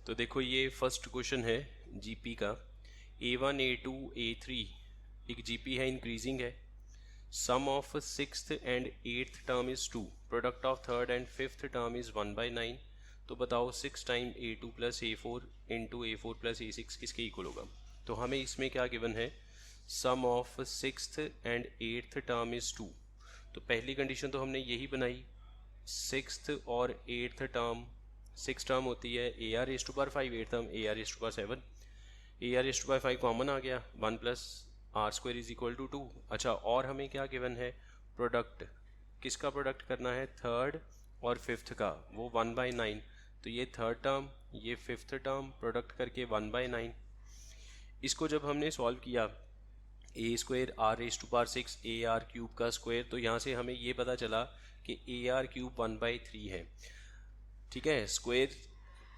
तो देखो ये फर्स्ट क्वेश्चन है जीपी का। A1 A2 A3 एक जीपी है, इंक्रीजिंग है। Sum of sixth and eighth term is 2, product of third and fifth term is 1/9। तो बताओ 6 time A2 plus A4 into A4 plus A6 किसके इक्वल होगा। तो हमें इसमें क्या गिवन है, sum of sixth and eighth term is 2। तो पहली कंडीशन तो हमने यही बनाई, सिक्स्थ और एट्थ टर्म, सिक्स टर्म होती है AR⁵5, eight term AR⁵7। AR⁵5 common आ गया, 1 plus R² is equal to 2। अच्छा, और हमें क्या गिवन है, प्रोडक्ट, किसका प्रोडक्ट करना है, थर्ड और फिफ्थ का, वो 1/9। तो ये थर्ड टर्म, ये फिफ्थ टर्म, प्रोडक्ट करके 1/9। इसको जब हमने सॉल्व किया, A² R⁵6 AR³ का स्क्वायर, तो यहाँ से हमें ये पता चला कि AR³ 1/3 है। ठीक है, स्क्वायर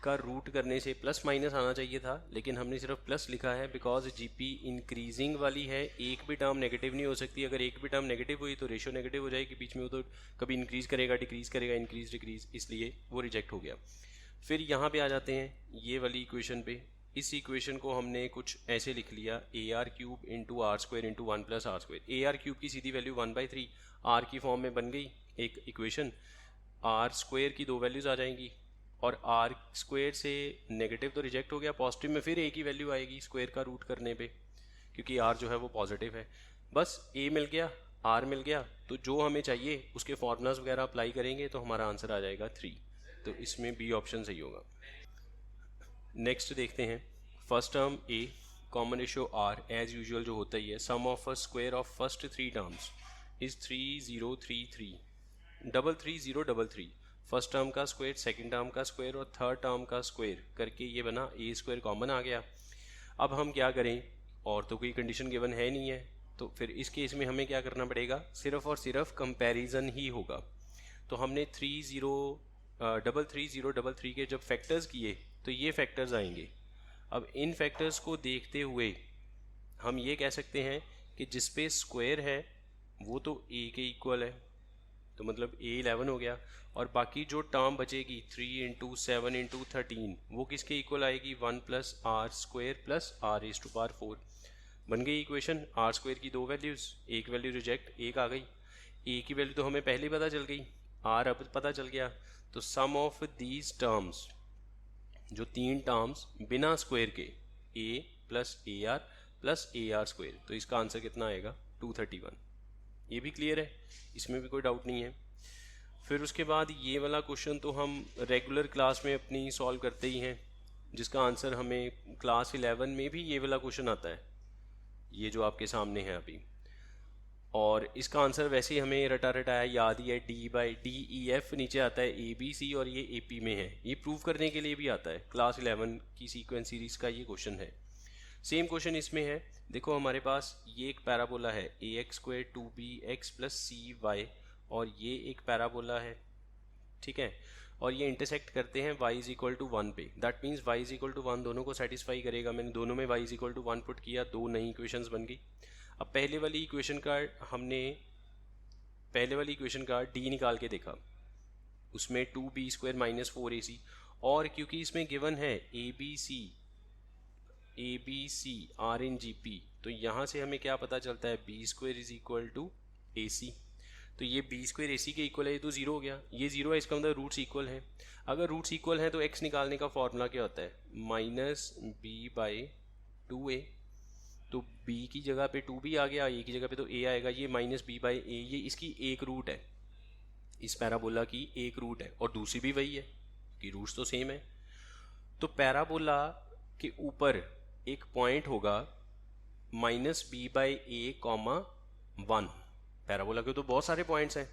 का रूट करने से प्लस माइनस आना चाहिए था, लेकिन हमने सिर्फ प्लस लिखा है बिकॉज जीपी इंक्रीजिंग वाली है। एक भी टर्म नेगेटिव नहीं हो सकती, अगर एक भी टर्म नेगेटिव हुई तो रेशियो नेगेटिव हो जाएगी बीच में, वो तो कभी इंक्रीज करेगा डिक्रीज करेगा, इंक्रीज डिक्रीज, इसलिए वो रिजेक्ट हो गया। फिर यहाँ पे आ जाते हैं ये वाली इक्वेशन पे। इस इक्वेशन को हमने कुछ ऐसे लिख लिया, AR³ into R² into 1 plus R²। AR³ की सीधी वैल्यू 1/3 R की फॉर्म में बन गई एक इक्वेशन, R² की दो वैल्यूज़ आ जाएंगी, और R² से नेगेटिव तो रिजेक्ट हो गया, पॉजिटिव में फिर A की वैल्यू आएगी स्क्वायर का रूट करने पे, क्योंकि R जो है वो पॉजिटिव है। बस A मिल गया, R मिल गया, तो जो हमें चाहिए उसके फॉर्मूलाज वगैरह अप्लाई करेंगे तो हमारा आंसर आ जाएगा 3। तो इसमें बी ऑप्शन सही होगा। नेक्स्ट देखते हैं, first term A, common ratio R as usual जो होता ही है। Sum of a square of first 3 terms is 3033, 33033। First term का स्क्वायर, सेकंड टर्म का स्क्वायर और थर्ड टर्म का स्क्वायर करके ये बना, A² कॉमन आ गया। अब हम क्या करें, और तो कोई कंडीशन गिवन है नहीं है, तो फिर इस केस में हमें क्या करना पड़ेगा, सिर्फ और सिर्फ कंपैरिजन ही होगा। तो हमने 33033 के जब फैक्टर्स किए तो ये फैक्टर्स आएंगे। अब इन फैक्टर्स को देखते हुए हम ये कह सकते हैं कि जिस पे स्क्वायर है वो तो A के इक्वल है, तो मतलब A11 हो गया, और बाकी जो टर्म बचेगी 3 इंटू 7 इंटू 13 वो किसके इक्वल आएगी, 1 प्लस R² प्लस R⁴4। बन गई इक्वेशन। R² की दो वैल्यूज़, एक वैल्यू रिजेक्ट, एक आ गई। A की वैल्यू तो हमें पहले ही पता चल गई, R अब पता चल गया। तो सम ऑफ दीज टर्म्स, जो तीन टर्म्स बिना स्क्वायर के, A plus AR plus AR², तो इसका आंसर कितना आएगा, 231। ये भी क्लियर है, इसमें भी कोई डाउट नहीं है। फिर उसके बाद ये वाला क्वेश्चन तो हम रेगुलर क्लास में अपनी सॉल्व करते ही हैं, जिसका आंसर हमें क्लास 11 में भी ये वाला क्वेश्चन आता है, ये जो आपके सामने है अभी। और इसका आंसर वैसे ही हमें रटा रटाया याद ही है, D/DEF नीचे आता है ABC, और ये AP में है। ये प्रूव करने के लिए भी आता है, क्लास 11 की सीक्वेंस सीरीज का ये क्वेश्चन है। सेम क्वेश्चन इसमें है। देखो हमारे पास ये एक पैराबोला है AX² 2BX प्लस CY, और ये एक पैराबोला है, ठीक है, और ये इंटरसेक्ट करते हैं y इज इक्वल टू 1 पे। That means y is equal to 1 दोनों को सेटिस्फाई करेगा। मैंने दोनों में y is equal to 1 put किया, दो नई इक्वेशंस बन गई। अब पहले वाली इक्वेशन का d निकाल के देखा, उसमें 2b² माइनस 4ac, और क्योंकि इसमें गिवन है ABC R इन GP, तो यहाँ से हमें क्या पता चलता है, b² is equal to AC। तो ये b² AC के इक्वल है, ये तो जीरो हो गया, ये जीरो है, इसका मतलब रूट्स इक्वल हैं। अगर रूट्स इक्वल हैं तो x निकालने का फॉर्मूला क्या होता है, -b/2a। तो b की जगह पे 2b आ गया, a की जगह पे तो a आएगा, ये -b/a, ये इसकी एक रूट है, इस पैराबोला की एक रूट है, और दूसरी भी वही है कि रूट्स तो सेम है। तो पैराबोला के ऊपर एक पॉइंट होगा -b/a, 1। पैराबोला के तो बहुत सारे पॉइंट्स हैं,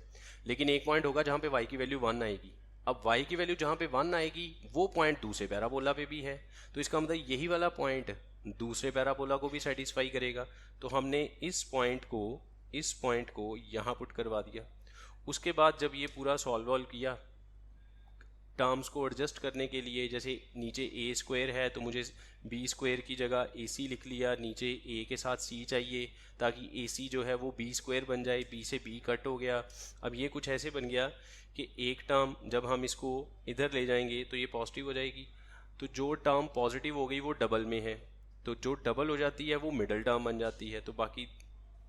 लेकिन एक पॉइंट होगा जहाँ पे y की वैल्यू 1 आएगी। अब y की वैल्यू जहाँ पे 1 आएगी वो पॉइंट दूसरे पैराबोला पे भी है, तो इसका मतलब यही वाला पॉइंट दूसरे पैराबोला को भी सेटिस्फाई करेगा। तो हमने इस पॉइंट को यहाँ पुट करवा दिया। उसके बाद जब ये पूरा सॉल्व किया, टर्म्स को एडजस्ट करने के लिए, जैसे नीचे A² है तो मुझे b² की जगह AC लिख लिया, नीचे A के साथ C चाहिए ताकि AC जो है वो b² बन जाए, B से B कट हो गया। अब ये कुछ ऐसे बन गया कि एक टर्म जब हम इसको इधर ले जाएंगे तो ये पॉजिटिव हो जाएगी, तो जो टर्म पॉजिटिव हो गई वो डबल में है, तो जो डबल हो जाती है वो मिडल टर्म बन जाती है, तो बाकी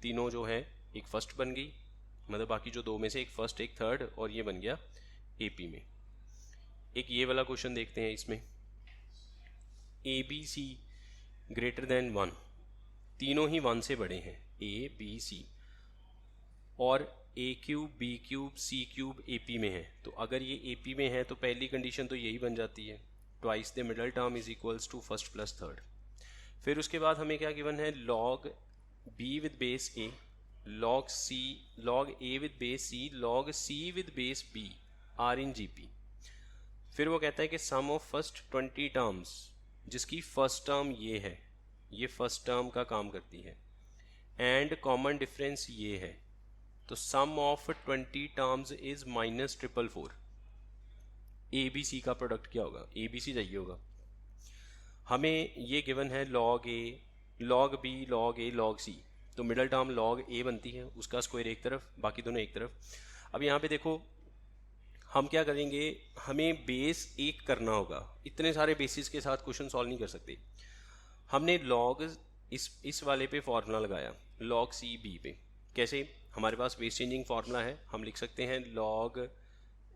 तीनों जो है एक फर्स्ट बन गई, मतलब बाकी जो दो में से एक फर्स्ट एक थर्ड, और ये बन गया एपी में। एक ये वाला क्वेश्चन देखते हैं, इसमें A B C greater than 1, तीनों ही 1 से बड़े हैं, ए बी सी, और A cube B cube C cube A P में है। तो अगर ये ए पी में है तो पहली कंडीशन तो यही बन जाती है, twice the middle term is equals to first plus third. फिर उसके बाद हमें क्या गिवन है, log B with base A, log C, log A with base C, log C with base B are in G P. फिर वो कहता है कि सम ऑफ फर्स्ट 20 टर्म्स, जिसकी फर्स्ट टर्म ये है, ये फर्स्ट टर्म का काम करती है, एंड कॉमन डिफरेंस ये है, तो sum of 20 terms is -444। A B C का प्रोडक्ट क्या होगा, ए बी सी चाहिए होगा हमें। ये गिवन है लॉग ए, लॉग बी, लॉग ए, लॉग सी, तो मिडल टर्म लॉग ए बनती है, उसका स्क्वायर एक तरफ, बाकी दोनों एक तरफ। अब यहाँ पे देखो हम क्या करेंगे, हमें बेस एक करना होगा, इतने सारे बेसिस के साथ क्वेश्चन सॉल्व नहीं कर सकते। हमने लॉग इस वाले पे फॉर्मूला लगाया, लॉग सी बी पे। कैसे, हमारे पास बेस चेंजिंग फार्मूला है, हम लिख सकते हैं लॉग,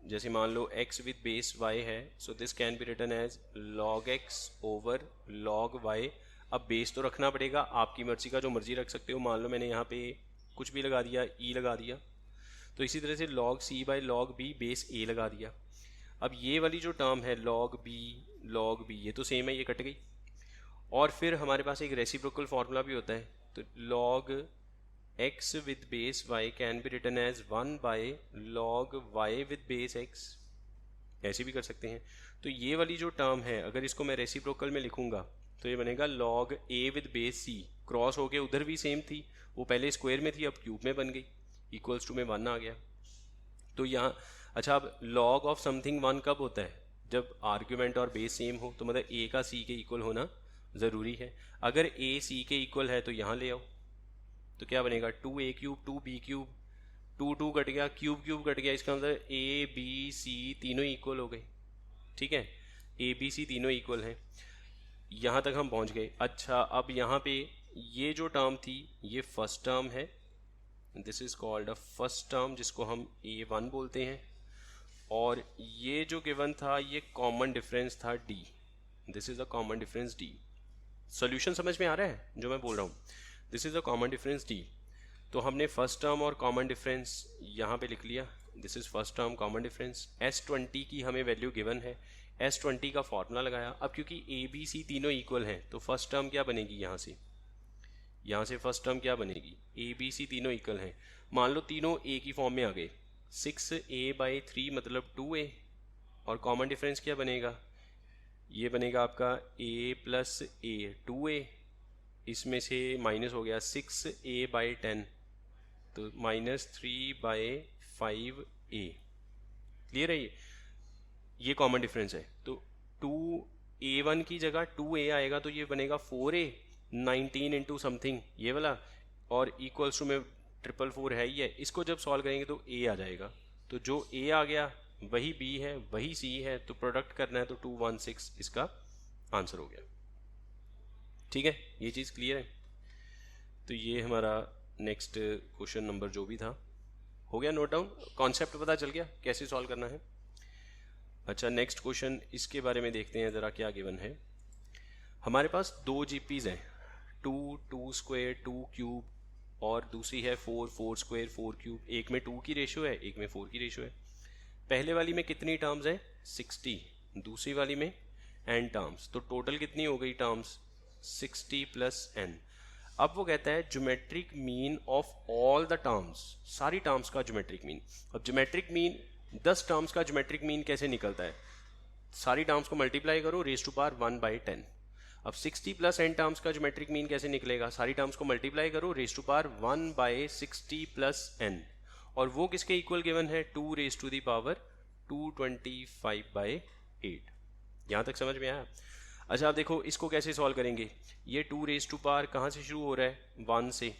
जैसे मान लो x विद बेस y है, so this can be written as log x over log y। अब बेस तो रखना पड़ेगा, आपकी मर्जी का जो मर्जी रख सकते हो, मान लो मैंने यहाँ पे कुछ भी लगा दिया, e लगा दिया, तो इसी तरह से log c by log b base a लगा दिया। अब ये वाली जो टर्म है log b, ये तो सेम है, ये कट गई। और फिर हमारे पास एक रेसिप्रोकल फार्मूला भी होता है, तो log x with base y can be written as 1 by log y with base x, ऐसे भी कर सकते हैं। तो ये वाली जो टर्म है, अगर इसको मैं रेसिप्रोकल में लिखूंगा तो ये बनेगा log a with base c, cross होके उधर भी सेम थी, वो पहले स्क्वायर में थी, अब क्यूब में बन गई, इक्वल्स टू में 1 आ गया। तो यहाँ अच्छा, अब log ऑफ समथिंग 1 कब होता है, जब आर्ग्यूमेंट और बेस सेम हो, तो मतलब a का c के इक्वल होना ज़रूरी है। अगर a c के इक्वल है तो यहाँ ले आओ, तो क्या बनेगा 2a cube 2b cube, 2 cut गया, क्यूब कट गया, इसका मतलब a b c तीनों इक्वल हो गए। ठीक है, a b c तीनों इक्वल हैं, यहाँ तक हम पहुँच गए। अच्छा, अब यहाँ पे ये जो टर्म थी ये फर्स्ट टर्म है, this is called a first term, जिसको हम a1 बोलते हैं, और ये जो गिवन था ये कॉमन डिफरेंस था d, this is a common difference d। Solution समझ में आ रहा है जो मैं बोल रहा हूँ, this is a common difference d। तो हमने फर्स्ट टर्म और कॉमन डिफरेंस यहाँ पे लिख लिया, this is first term common difference. S20 की हमें वैल्यू गिवन है, S20 का फॉर्मूला लगाया। अब क्योंकि ए बी सी तीनों इक्वल हैं तो फर्स्ट टर्म क्या बनेगी, यहाँ से फर्स्ट टर्म क्या बनेगी, ए बी सी तीनों इक्वल हैं, मान लो तीनों ए की फॉर्म में आ गए, 6a/3 मतलब 2a, और कॉमन डिफरेंस क्या बनेगा, ये बनेगा आपका a प्लस a 2a, इसमें से माइनस हो गया 6a/10, तो -3/5a। क्लियर है, ये कॉमन डिफरेंस है। तो 2a1 की जगह 2a आएगा, तो ये बनेगा 4a, 19 इंटू समथिंग ये वाला, और इक्वल्स टू में 444 है ही है, इसको जब सॉल्व करेंगे तो a आ जाएगा, तो जो a आ गया वही b है वही c है, तो प्रोडक्ट करना है तो 216 इसका आंसर हो गया। ठीक है, ये चीज़ क्लियर है। तो ये हमारा नेक्स्ट क्वेश्चन नंबर जो भी था हो गया नोट डाउन, कॉन्सेप्ट पता चल गया कैसे सॉल्व करना है। अच्छा, नेक्स्ट क्वेश्चन इसके बारे में देखते हैं ज़रा, क्या गिवन है। हमारे पास 2 जीपीज़ हैं, 2 स्क्वायर 2 क्यूब, और दूसरी है 4 स्क्वायर 4 क्यूब। एक में 2 की रेशियो है, एक में 4 की रेशियो है। पहले वाली में कितनी टर्म्स हैं, 60, दूसरी वाली में n टर्म्स, तो टोटल कितनी हो गई टर्म्स, 60 प्लस n। अब वो कहता है geometric mean of all the terms, सारी टर्म्स का ज्योमेट्रिक मीन। अब ज्योमेट्रिक मीन 10 टर्म्स का ज्योमेट्रिक मीन कैसे निकलता है, सारी टर्म्स को मल्टीप्लाई करो रेज़ टू पावर 1/10। अब 60 प्लस n टर्म्स का ज्योमेट्रिक मीन कैसे निकलेगा, सारी टर्म्स को मल्टीप्लाई करो raise to power 1/60 plus n, और वो किसके इक्वल गिवन है, 2 रेज़ टू दी पावर 225/8। यहाँ तक समझ में आया। अच्छा, आप देखो इसको कैसे सॉल्व करेंगे, ये 2 रेज़ टू पावर कहाँ से शुरू हो रहा है, 1 से,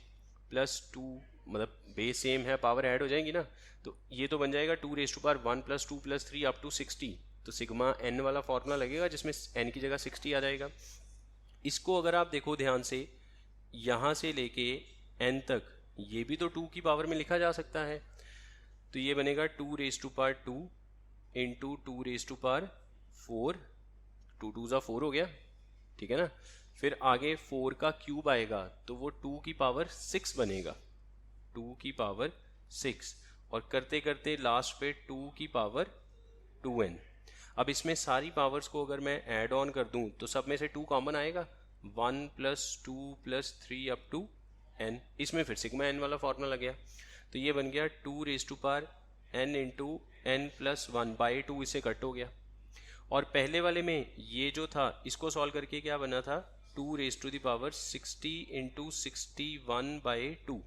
प्लस 2 मतलब बेस सेम है, पावर ऐड हो जाएंगी ना, तो ये तो बन जाएगा 2 raise to power 1 + 2 + 3 up to 60, तो सिग्मा n वाला फॉर्मूला लगेगा जिसमें n की जगह 60 आ जाएगा। इसको अगर आप देखो ध्यान से, यहाँ से लेके n तक ये भी तो 2 की पावर में लिखा जा सकता है। तो ये बनेगा 2 raise to power 2 into 2 raise to power 4, 2 2 ज़ा 4 हो गया, ठीक है ना। फिर आगे 4 का क्यूब आएगा तो वो 2 की पावर 6 बनेगा, 2 की पावर 6, और करते करते लास्ट पे 2 की पावर 2n। अब इसमें सारी पावर्स को अगर मैं ऐड ऑन कर दूं तो सब में से 2 कॉमन आएगा, 1 + 2 + 3 अप टू n। इसमें फिर सिग्मा n वाला फॉर्मूला लग गया। तो ये बन गया 2 raise to power n into n + 1/2, इससे कट हो गया। और पहले वाले में ये जो था इसको सॉल्व करके क्या बना था, 2 raise to the power 60 into 61/2।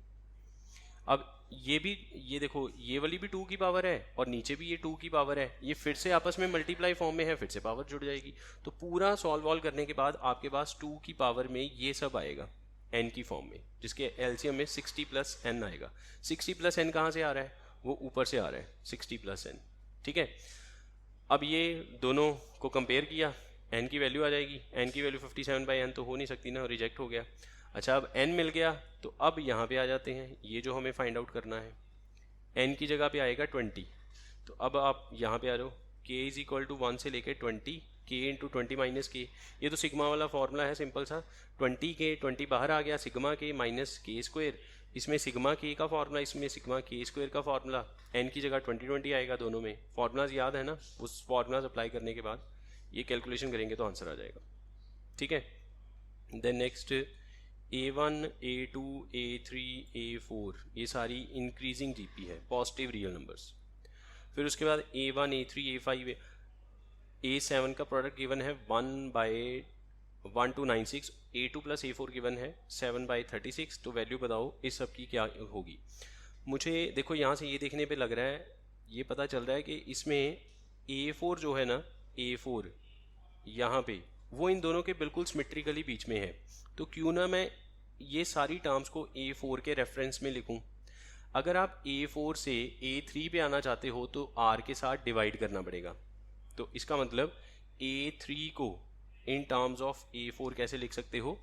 अब ये भी, ये देखो ये वाली भी 2 की पावर है और नीचे भी ये 2 की पावर है, ये फिर से आपस में मल्टीप्लाई फॉर्म में है, फिर से पावर जुड़ जाएगी। तो पूरा सॉल्व वॉल्व करने के बाद आपके पास 2 की पावर में ये सब आएगा n की फॉर्म में, जिसके एलसीएम में 60 + n आएगा। 60 + n कहाँ से आ रहा है, वो ऊपर से आ रहा है 60 + n, ठीक है। अब ये दोनों को कंपेयर किया, n की वैल्यू आ जाएगी, n की वैल्यू 57/n तो हो नहीं सकती ना, रिजेक्ट हो गया। अच्छा अब n मिल गया, तो अब यहाँ पे आ जाते हैं, ये जो हमें फाइंड आउट करना है, n की जगह पे आएगा 20। तो अब आप यहाँ पे आ जाओ, k = 1 से लेके 20, k × 20 - k, ये तो सिग्मा वाला फॉर्मूला है सिंपल सा, 20k 20 बाहर आ गया, सिग्मा k - k², इसमें सिग्मा k का फॉर्मूला, इसमें सिग्मा k² का फॉर्मूला, n की जगह 20 आएगा दोनों में। फॉर्मूलाज याद है ना, उस फॉर्मूलाज अप्लाई करने के बाद ये कैलकुलेशन करेंगे तो आंसर आ जाएगा, ठीक है। Then next A1 A2 A3 A4 ये सारी इंक्रीजिंग जीपी है, पॉजिटिव रियल नंबर्स। फिर उसके बाद A1 A3 A5 A7 का प्रोडक्ट गिवन है 1/1296, A2 + A4 गिवन है 7/36। तो वैल्यू बताओ इस सब की क्या होगी। मुझे देखो यहाँ से ये देखने पे लग रहा है, ये पता चल रहा है कि इसमें A4 जो है ना, A4 यहाँ पे वो इन दोनों के बिल्कुल सिमेट्रिकली बीच में है। तो क्यों ना मैं ये सारी टर्म्स को A4 के रेफरेंस में लिखूं। अगर आप A4 से A3 पे आना चाहते हो तो R के साथ डिवाइड करना पड़ेगा। तो इसका मतलब A3 को इन टर्म्स ऑफ A4 कैसे लिख सकते हो,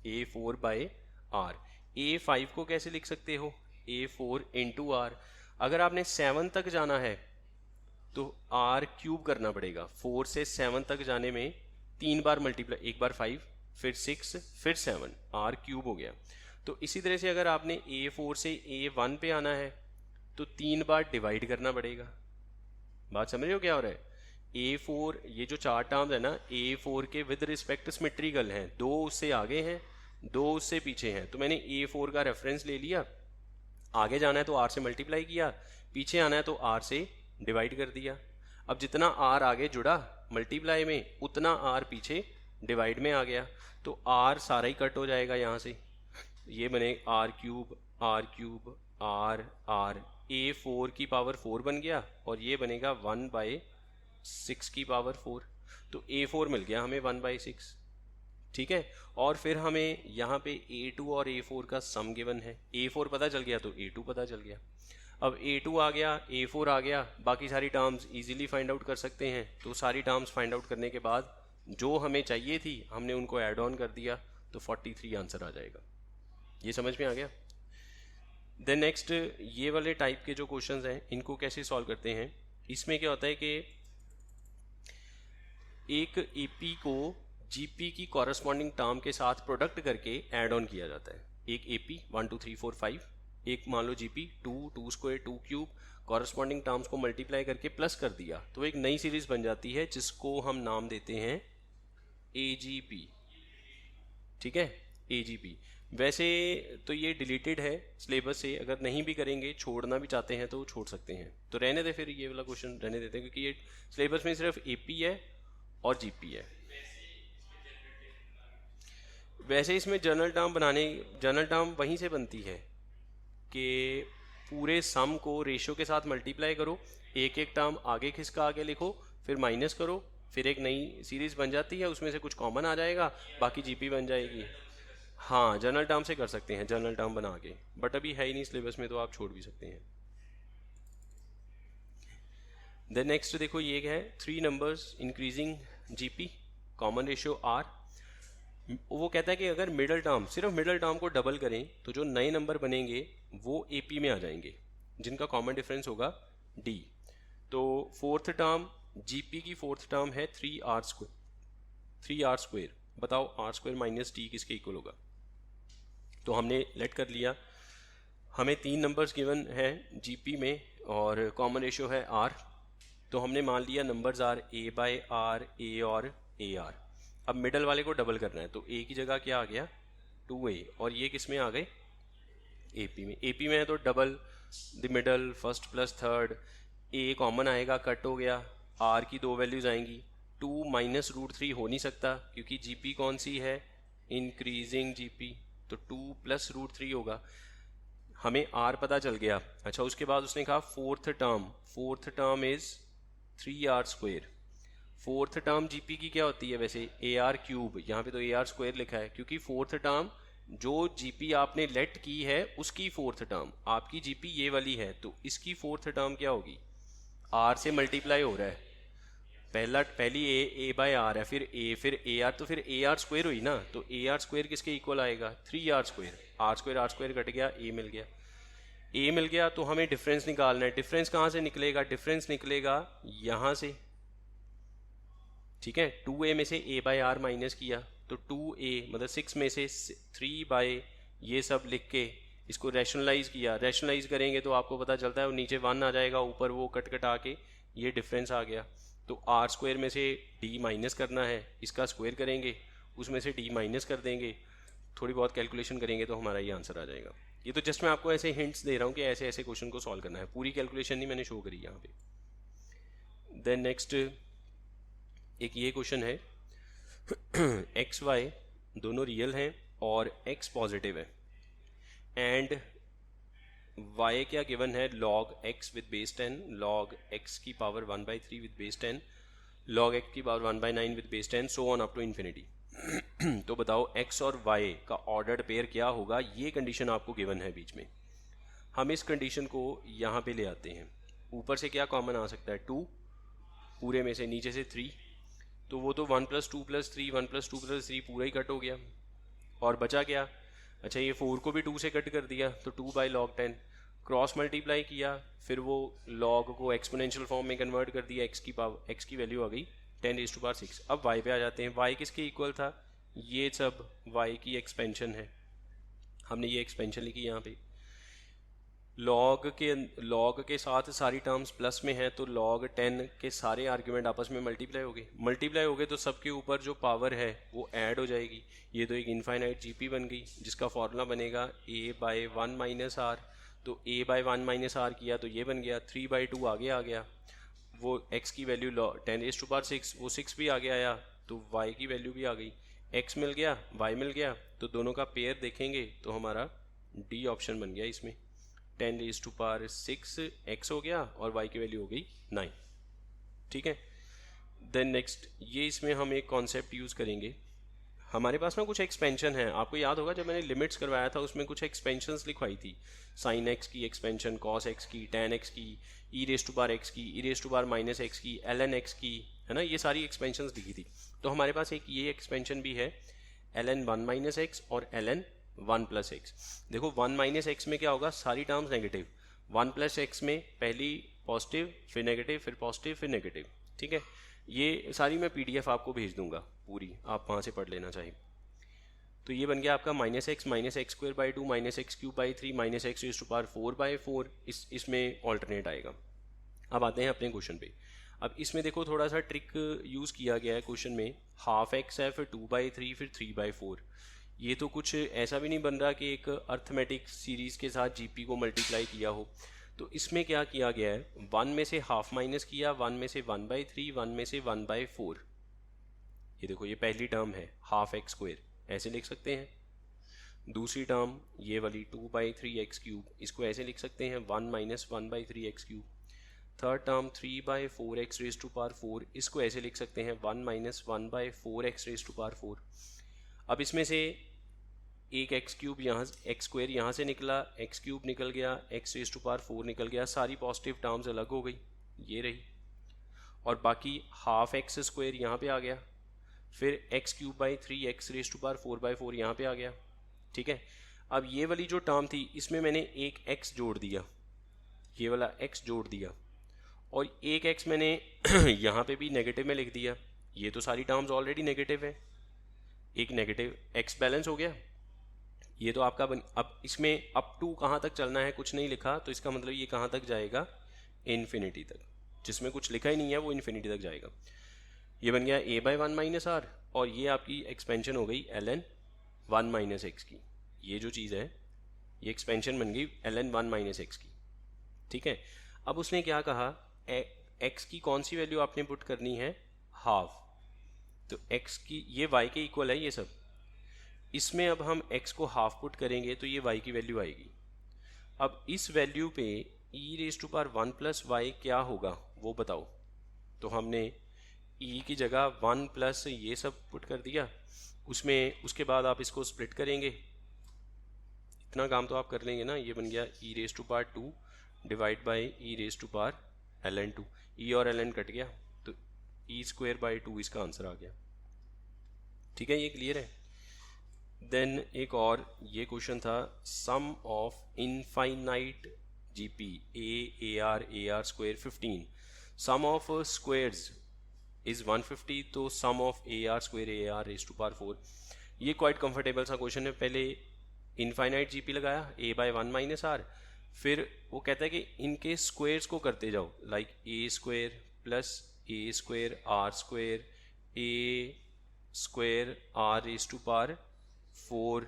A4/R। A5 को कैसे लिख सकते हो, A4 × R। अगर आपने 7 तक जाना है तो R³ करना पड़ेगा। 4 से 7 तक जाने में 3 बार मल्टीप्लाई, एक बार 5 फिर 6 फिर 7, R³ हो गया। तो इसी तरह से अगर आपने A4 से A1 पे आना है तो 3 बार डिवाइड करना पड़ेगा। बात समझ रहे हो क्या हो रहा है। A4 ये जो 4 टर्म्स है ना, A4 के विद रिस्पेक्ट सिमेट्रिकल हैं, 2 उससे आगे हैं 2 उससे पीछे हैं। तो मैंने A4 का रेफरेंस ले लिया, आगे जाना है तो R से मल्टीप्लाई किया, पीछे आना है तो R से डिवाइड कर दिया। अब जितना R आगे जुड़ा मल्टीप्लाई में, उतना R पीछे डिवाइड में आ गया। तो R सारा ही कट हो जाएगा यहाँ से, ये बने R³ R³ R R, A4 की पावर 4 बन गया और ये बनेगा 1/6 की पावर 4। तो A4 मिल गया हमें 1/6, ठीक है। और फिर हमें यहाँ पे A2 और A4 का सम गिवन है। A4 पता चल गया तो A2 पता चल गया। अब A2 आ गया, A4 आ गया, बाकी सारी टर्म्स इजीली फाइंड आउट कर सकते हैं। तो सारी टर्म्स फाइंड आउट करने के बाद जो हमें चाहिए थी हमने उनको ऐड ऑन कर दिया, तो 43 आंसर आ जाएगा। ये समझ में आ गया। देन नेक्स्ट ये वाले टाइप के जो क्वेश्चंस हैं इनको कैसे सॉल्व करते हैं। इसमें क्या होता है कि एक एपी को जीपी की कॉरस्पॉन्डिंग टर्म के साथ प्रोडक्ट करके ऐड ऑन किया जाता है। एक एपी 1 2 3 4 5, एक मान लो जीपी 2 2² 2³ कॉरस्पॉन्डिंग टर्म्स को मल्टीप्लाई करके प्लस कर दिया तो एक नई सीरीज बन जाती है जिसको हम नाम देते हैं AGP, ठीक है, AGP। वैसे तो ये डिलीटेड है सिलेबस से, अगर नहीं भी करेंगे, छोड़ना भी चाहते हैं तो छोड़ सकते हैं। तो रहने दे, फिर ये वाला क्वेश्चन रहने देते हैं क्योंकि ये सिलेबस में सिर्फ AP है और GP है। वैसे इसमें जनरल टर्म वहीं से बनती है कि पूरे सम को रेशियो के साथ मल्टीप्लाई करो, एक एक टर्म आगे खिसका आगे लिखो, फिर माइनस करो, फिर एक नई सीरीज बन जाती है, उसमें से कुछ कॉमन आ जाएगा, बाकी जीपी बन जाएगी। हाँ, जनरल टर्म से कर सकते हैं, जनरल टर्म बना के, बट अभी है ही नहीं सिलेबस में तो आप छोड़ भी सकते हैं। देन नेक्स्ट देखो ये है 3 numbers increasing GP, common ratio R. वो कहता है कि अगर मिडल टर्म, सिर्फ मिडल टर्म को डबल करें तो जो नए नंबर बनेंगे वो एपी में आ जाएंगे, जिनका कॉमन डिफरेंस होगा डी। तो फोर्थ टर्म जीपी की फोर्थ टर्म है 3r स्क्वायर। बताओ आर स्क्वायर माइनस डी किसके इक्वल होगा? तो हमने लेट कर लिया, हमें 3 नंबर्स गिवन हैं जीपी में और कॉमन रेशियो है आर। तो हमने मान लिया numbers are A by R, A और ए आर। अब मिडल वाले को डबल करना है, तो ए की जगह क्या आ गया 2a, और ये किस में आ गए एपी में। एपी में है तो double the middle, first plus third, A common आएगा, कट हो गया, आर की 2 वैल्यूज आएंगी। 2 माइनस √3 हो नहीं सकता क्योंकि जीपी कौन सी है, इंक्रीजिंग जीपी, तो 2 प्लस √3 होगा। हमें आर पता चल गया। अच्छा, उसके बाद उसने कहा fourth term is 3r square. Fourth term GP की क्या होती है वैसे, ए आर क्यूब, यहाँ पे तो ए आर स्क्वायर लिखा है क्योंकि फोर्थ टर्म जो जीपी आपने लेट की है उसकी फोर्थ टर्म, आपकी जीपी ये वाली है, तो इसकी फोर्थ टर्म क्या होगी, आर से मल्टीप्लाई हो रहा है। पहली ए बाय आर है, फिर ए आर, तो फिर ए आर स्क्वायर हुई ना, तो ए आर स्क्वायर किसके इक्वल आएगा 3r square. Are square cut गया, ए मिल गया। तो हमें डिफरेंस निकालना है। डिफरेंस कहाँ से निकलेगा, डिफरेंस निकलेगा यहाँ से, ठीक है। 2a में से a बाय आर माइनस किया तो 2a मतलब 6 में से 3 बाय ये सब लिख के इसको रैशनलाइज किया। रैशनलाइज करेंगे तो आपको पता चलता है वो नीचे 1 आ जाएगा, ऊपर वो कट आके ये डिफरेंस आ गया। तो आर स्क्वायर में से d माइनस करना है, इसका स्क्वायर करेंगे, उसमें से d माइनस कर देंगे, थोड़ी बहुत कैलकुलेशन करेंगे तो हमारा ये आंसर आ जाएगा। ये तो जस्ट मैं आपको ऐसे हिंट्स दे रहा हूँ कि ऐसे ऐसे क्वेश्चन को सॉल्व करना है, पूरी कैलकुलेशन नहीं मैंने शो करी यहाँ पे। देन नेक्स्ट एक ये क्वेश्चन है एक्स वाई दोनों रियल हैं और x पॉजिटिव है एंड y क्या गिवन है, log x with base 10, log x की power 1/3 with base 10, log x की power 1/9 with base 10, so on up to infinity. तो बताओ x और y का ऑर्डर्ड पेयर क्या होगा, ये कंडीशन आपको गिवन है बीच में। हम इस कंडीशन को यहाँ पे ले आते हैं। ऊपर से क्या कॉमन आ सकता है 2, पूरे में से नीचे से 3, तो वो तो 1 + 2 + 3, 1 + 2 + 3 पूरा ही कट हो गया और बचा क्या। अच्छा, ये 4 को भी 2 से कट कर दिया तो 2/log 10, क्रॉस मल्टीप्लाई किया, फिर वो log को एक्सपोनेंशियल फॉर्म में कन्वर्ट कर दिया, x की वैल्यू आ गई 10�6। अब y पे आ जाते हैं। y किसके इक्वल था, ये सब y की एक्सपेंशन है, हमने ये एक्सपेंशन लिखी यहाँ पे। log के साथ सारी टर्म्स प्लस में है तो log 10 के सारे आर्ग्यूमेंट आपस में मल्टीप्लाई हो गए तो सबके ऊपर जो पावर है वो ऐड हो जाएगी। ये तो एक इनफाइनाइट जीपी बन गई जिसका फॉर्मूला बनेगा a/1 - r। तो a/1 - r किया तो ये बन गया, 3/2 आगे आ गया, वो x की वैल्यू 10�6, वो 6 भी आगे आया तो y की वैल्यू भी आ गई, x मिल गया, y मिल गया, तो दोनों का पेयर देखेंगे तो हमारा डी ऑप्शन बन गया इसमें। 10�6 x हो गया और y की वैल्यू हो गई 9, ठीक है। देन नेक्स्ट ये इसमें हम एक कॉन्सेप्ट यूज़ करेंगे। हमारे पास ना कुछ एक्सपेंशन है, आपको याद होगा जब मैंने लिमिट्स करवाया था उसमें कुछ एक्सपेंशंस लिखवाई थी, sin x की एक्सपेंशन, cos x की, tan x की, e⁻x की, e⁻−x की, ln x की, है ना, ये सारी एक्सपेंशंस लिखी थी। तो हमारे पास एक ये एक्सपेंशन भी है ln1 - x और ln1 + x। देखो 1 - x में क्या होगा, सारी टर्म्स नेगेटिव, 1 + x में पहली पॉजिटिव फिर नेगेटिव फिर पॉजिटिव फिर नेगेटिव, ठीक है। ये सारी मैं PDF आपको भेज दूंगा पूरी, आप वहाँ से पढ़ लेना चाहिए। तो ये बन गया आपका -x - x²/2 - x³/3 - x⁴/4, इसमें ऑल्टरनेट आएगा। अब आते हैं अपने क्वेश्चन पे। अब इसमें देखो थोड़ा सा ट्रिक यूज़ किया गया है क्वेश्चन में, ½ x है, फिर 2/3 फिर 3/4। ये तो कुछ ऐसा भी नहीं बन रहा कि एक अर्थमेटिक सीरीज़ के साथ जीपी को मल्टीप्लाई किया हो। तो इसमें क्या किया गया है, 1 में से ½ माइनस किया, 1 में से 1/3, 1 में से 1/4। ये देखो ये पहली टर्म है ½ x², ऐसे लिख सकते हैं। दूसरी टर्म ये वाली 2/3 x³, इसको ऐसे लिख सकते हैं 1 - 1/3 x³। थर्ड टर्म 3/4 x⁴, इसको ऐसे लिख सकते हैं 1 - 1/4 x⁴। अब इसमें से एक x³ यहाँ, x² यहाँ से निकला, x³ निकल गया, x⁴ निकल गया, सारी पॉजिटिव टर्म्स अलग हो गई, ये रही। और बाकी हाफ एक्स स्क्वायर यहाँ पे आ गया, फिर x cube by 3 x raise to power 4/4 यहाँ पे आ गया, ठीक है। अब ये वाली जो टर्म थी इसमें मैंने एक एक्स जोड़ दिया, ये वाला एक्स जोड़ दिया, और एक एक्स मैंने यहाँ पे भी नेगेटिव में लिख दिया। ये तो सारी टर्म्स ऑलरेडी नेगेटिव है, एक नेगेटिव एक्स बैलेंस हो गया। ये तो आपका अब इसमें अप टू कहाँ तक चलना है कुछ नहीं लिखा, तो इसका मतलब ये कहाँ तक जाएगा, इन्फिनिटी तक। जिसमें कुछ लिखा ही नहीं है वो इन्फिनिटी तक जाएगा। ये बन गया a/1 माइनस आर, और ये आपकी एक्सपेंशन हो गई ln 1 माइनस एक्स की। ये जो चीज़ है ये एक्सपेंशन बन गई ln 1 माइनस एक्स की, ठीक है। अब उसने क्या कहा, एक्स की कौन सी वैल्यू आपने पुट करनी है, हाफ। तो एक्स की ये y के इक्वल है ये सब, इसमें अब हम x को हाफ पुट करेंगे तो ये y की वैल्यू आएगी। अब इस वैल्यू पे e⁻1 प्लस वाई क्या होगा वो बताओ। तो हमने e की जगह 1 प्लस ये सब पुट कर दिया, उसमें उसके बाद आप इसको स्प्लिट करेंगे, इतना काम तो आप कर लेंगे ना। ये बन गया e⁻2 divide by e⁻ln2, e और ln कट गया तो e²/2 इसका आंसर आ गया, ठीक है। ये क्लियर है। देन एक और ये क्वेश्चन था, sum of infinite GP AR square 15, sum of squares is 150, तो sum of AR square AR raise to power 4। ये क्वाइट कंफर्टेबल सा क्वेश्चन है। पहले इनफाइनाइट जीपी लगाया a/1 माइनस आर, फिर वो कहता है कि इनके स्क्वायर्स को करते जाओ, like a² plus a² r² a² r raise to power 4,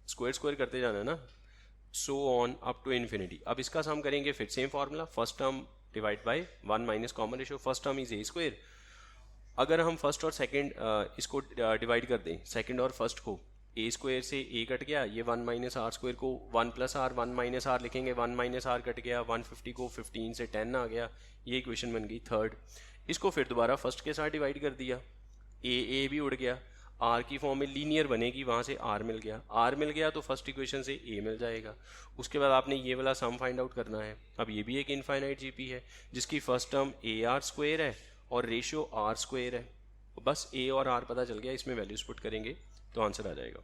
square करते जाना है ना, so on up to infinity. अब इसका सम करेंगे, फिर same formula, first term divide by 1 minus common ratio, first term is a²। अगर हम फर्स्ट और सेकंड इसको डिवाइड कर दें, सेकंड और फर्स्ट को, a² से a कट गया, ये 1 माइनस r² को 1 प्लस आर 1 माइनस आर लिखेंगे, 1 माइनस आर कट गया, 150 को 15 से 10 आ गया, ये इक्वेशन बन गई थर्ड। इसको फिर दोबारा फर्स्ट के साथ डिवाइड कर दिया, a भी उड़ गया, आर की फॉर्म में लीनियर बनेगी, वहाँ से आर मिल गया, आर मिल गया तो फर्स्ट इक्वेशन से ए मिल जाएगा। उसके बाद आपने ये वाला सम फाइंड आउट करना है। अब ये भी एक इनफाइनाइट जीपी है जिसकी फर्स्ट टर्म AR² है और रेशियो R² है, बस ए और आर पता चल गया, इसमें वैल्यूज पुट करेंगे तो आंसर आ जाएगा।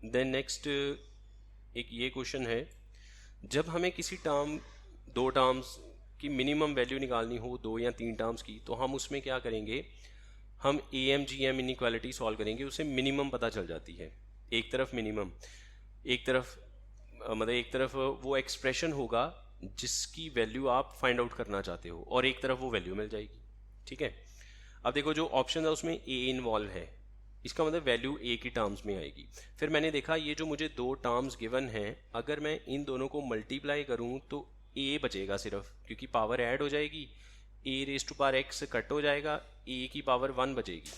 देन नेक्स्ट एक ये क्वेश्चन है, जब हमें किसी टर्म, दो टर्म्स की मिनिमम वैल्यू निकालनी हो, 2 या 3 टर्म्स की, तो हम उसमें क्या करेंगे, हम AM/GM इनइक्वालिटी सॉल्व करेंगे, उससे मिनिमम पता चल जाती है। एक तरफ मिनिमम, एक तरफ वो एक्सप्रेशन होगा जिसकी वैल्यू आप फाइंड आउट करना चाहते हो, और एक तरफ वो वैल्यू मिल जाएगी, ठीक है। अब देखो जो ऑप्शन है उसमें A इन्वॉल्व है, इसका मतलब वैल्यू A की टर्म्स में आएगी। फिर मैंने देखा ये जो मुझे 2 टर्म्स गिवन हैं, अगर मैं इन दोनों को मल्टीप्लाई करूँ तो A बचेगा सिर्फ, क्योंकि पावर ऐड हो जाएगी, a⁻x कट हो जाएगा, a की पावर 1 बचेगी,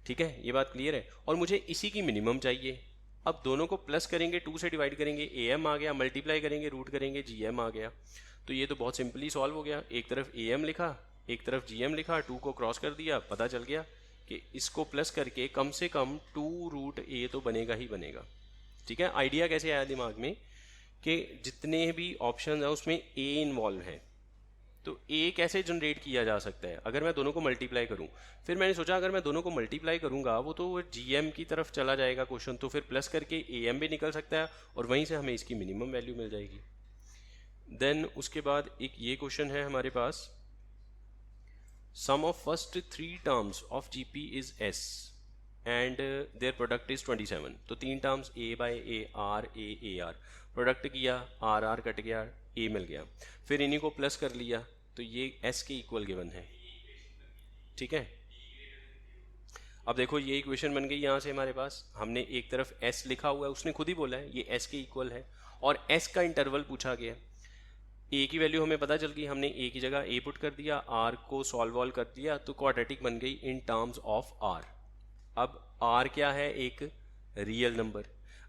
ठीक है। ये बात क्लियर है। और मुझे इसी की मिनिमम चाहिए। अब दोनों को प्लस करेंगे, 2 से डिवाइड करेंगे, am आ गया, मल्टीप्लाई करेंगे, रूट करेंगे, gm आ गया। तो ये तो बहुत सिंपली सॉल्व हो गया, एक तरफ am लिखा, एक तरफ gm लिखा, 2 को क्रॉस कर दिया, पता चल गया कि इसको प्लस करके कम से कम 2√a तो बनेगा ही बनेगा, ठीक है। आइडिया कैसे आया दिमाग में कि जितने भी ऑप्शन हैं उसमें a इन्वॉल्व है, तो a कैसे जनरेट किया जा सकता है, अगर मैं दोनों को मल्टीप्लाई करूं। फिर मैंने सोचा अगर मैं दोनों को मल्टीप्लाई करूंगा वो तो gm की तरफ चला जाएगा क्वेश्चन, तो फिर प्लस करके am भी निकल सकता है और वहीं से हमें इसकी मिनिमम वैल्यू मिल जाएगी। देन उसके बाद एक ये क्वेश्चन है हमारे पास, sum of first 3 terms of GP is s and their product is 27। तो 3 terms a/a r a r, product किया, r कट गया, a मिल गया, फिर इन्हीं को प्लस कर लिया, तो ये s के इक्वल गिवन है, ठीक है। अब देखो ये इक्वेशन बन गई यहाँ से हमारे पास, हमने एक तरफ s लिखा हुआ है, उसने खुद ही बोला है ये s के इक्वल है, और s का इंटरवल पूछा गया, a की वैल्यू हमें पता चल गई, हमने a की जगह a पुट कर दिया, r को सॉल्व कर दिया, तो क्वाड्रेटिक बन गई इन टर्म्स ऑफ r। अब r क्या है, एक रियल नंबर,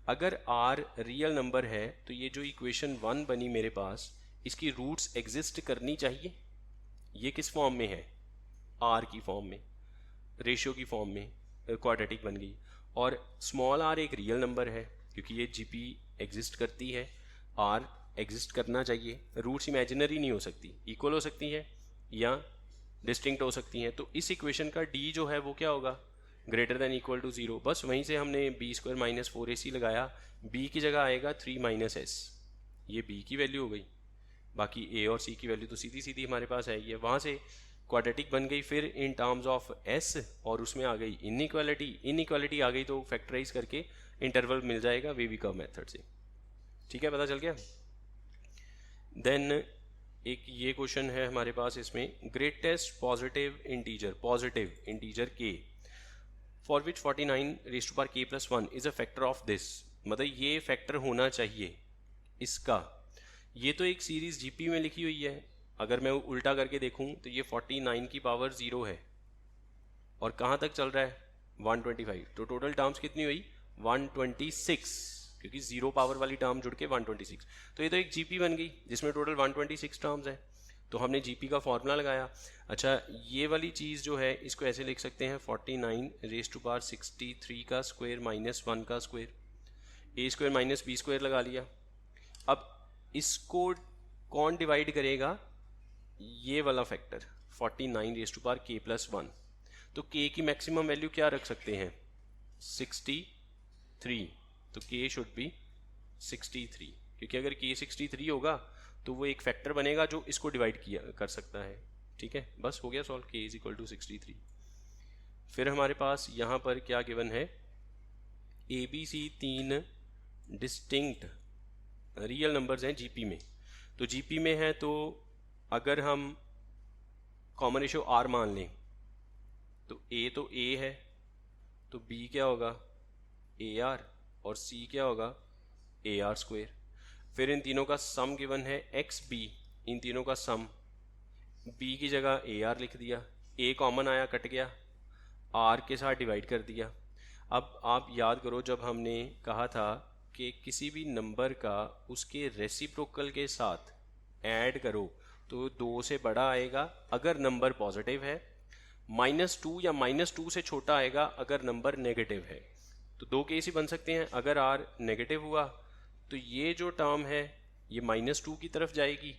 अगर r रियल नंबर है तो ये जो इक्वेशन 1 बनी मेरे पास, इसकी रूट्स एग्जिस्ट करनी चाहिए। ये किस फॉर्म में है, r की फॉर्म में, रेशियो की फॉर्म में, क्वाड्रेटिक बन गई। और स्मॉल r एक रियल नंबर है क्योंकि ये GP एग्जिस्ट करती है, r एग्जिस्ट करना चाहिए, रूट्स इमेजिनरी नहीं हो सकती, इक्वल हो सकती है या डिस्टिंक्ट हो सकती हैं। तो इस इक्वेशन का डी जो है वो क्या होगा, ग्रेटर देन इक्वल टू 0। बस वहीं से हमने b² माइनस 4ac लगाया, b की जगह आएगा 3 माइनस s, ये b की वैल्यू हो गई। बाकी a और c की वैल्यू तो सीधी सीधी हमारे पास है, ये वहाँ से क्वाड्रेटिक बन गई फिर इन टर्म्स ऑफ s, और उसमें आ गई इनइक्वालिटी आ गई, तो फैक्टराइज करके इंटरवल मिल जाएगा वेवी कर्व मेथड से। ठीक है, पता चल गया। देन एक ये क्वेश्चन है हमारे पास, इसमें greatest positive integer k for which 49 raise to power k plus 1 is a factor of this, मतलब ये फैक्टर होना चाहिए इसका। ये तो एक सीरीज जीपी में लिखी हुई है, अगर मैं उल्टा करके देखूं तो ये 49 की पावर 0 है और कहाँ तक चल रहा है 125, तो टोटल टर्म्स कितनी हुई 126, क्योंकि 0 पावर वाली टर्म जुड़ के 126, तो ये तो एक जीपी बन गई जिसमें टोटल 126 टर्म्स है। तो हमने जीपी का फॉर्मूला लगाया। अच्छा, ये वाली चीज़ जो है इसको ऐसे लिख सकते हैं 49 रेज़ टू पावर 63 का स्क्वायर माइनस 1 का स्क्वायर, a² माइनस b² लगा लिया। अब इसको कौन डिवाइड करेगा, ये वाला factor 49 raise to power k plus 1, तो k की मैक्सिमम वैल्यू क्या रख सकते हैं 63, तो k शुड बी 63, क्योंकि अगर k 63 होगा तो वो एक फैक्टर बनेगा जो इसको डिवाइड किया कर सकता है। ठीक है, बस हो गया solve, k is equal to 63। फिर हमारे पास यहाँ पर क्या गिवन है, A B C 3 distinct real numbers हैं जीपी में। तो जीपी में है तो अगर हम कॉमन रेशियो r मान लें तो a है, तो b क्या होगा AR और c क्या होगा AR²। फिर इन तीनों का सम गिवन है XB, इन तीनों का सम, b की जगह AR लिख दिया, a कॉमन आया कट गया, r के साथ डिवाइड कर दिया। अब आप याद करो जब हमने कहा था कि किसी भी नंबर का उसके रेसिप्रोकल के साथ ऐड करो तो 2 से बड़ा आएगा अगर नंबर पॉजिटिव है, -2 या -2 से छोटा आएगा अगर नंबर नेगेटिव है। तो 2 केस ही बन सकते हैं, अगर r नेगेटिव हुआ तो ये जो टर्म है ये -2 की तरफ जाएगी,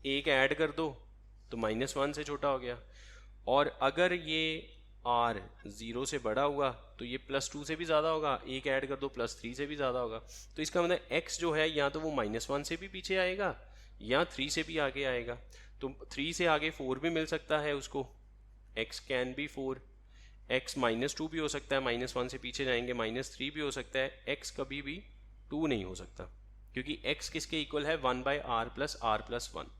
एक ऐड कर दो तो -1 से छोटा हो गया, और अगर ये r 0 से बड़ा हुआ तो ये +2 से भी ज़्यादा होगा, एक ऐड कर दो +3 से भी ज़्यादा होगा। तो इसका मतलब x जो है या तो वो -1 से भी पीछे आएगा या 3 से भी आगे आएगा। तो 3 से आगे 4 भी मिल सकता है उसको, x कैन बी 4, x -2 भी हो सकता है, -1 से पीछे जाएंगे -3 भी हो सकता है, x कभी भी 2 नहीं हो सकता, क्योंकि x किसके इक्वल है 1/r plus r plus 1।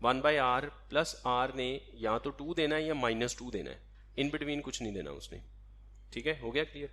1/r plus r ने या तो 2 देना है या -2 देना है, इन बिटवीन कुछ नहीं देना उसने। ठीक है, हो गया क्लियर।